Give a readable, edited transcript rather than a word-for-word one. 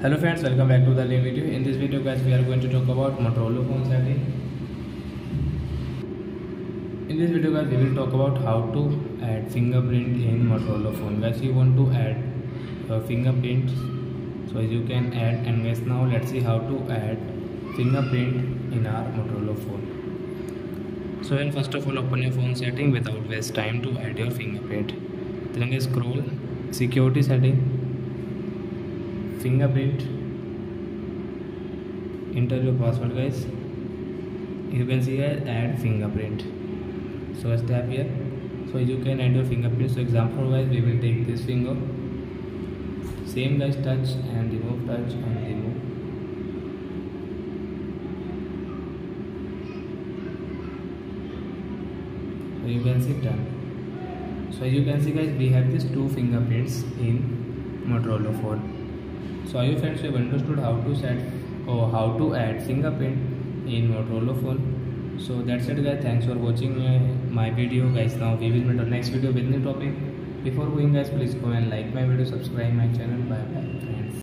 Hello friends, welcome back to the new video. In this video guys, we are going to talk about Motorola phone setting. In this video guys, we will talk about how to add fingerprint in Motorola phone. Guys, you want to add fingerprints, so you can add. And guys, now let's see how to add fingerprint in our Motorola phone. So then first of all, open your phone setting without waste time to add your fingerprint. Then guys, scroll security setting, fingerprint, enter your password guys. You can see here add fingerprint, so tap here, so you can add your fingerprint. So example guys, we will take this finger, same guys, touch and remove, touch and remove. So you can see done. So you can see guys, we have these two fingerprints in Motorola phone. So you friends, you have understood how to set or how to add fingerprint in Motorola phone. So that's it guys, thanks for watching my video guys. Now we will meet on next video with new topic. Before going guys, please go and like my video, subscribe my channel. Bye bye friends.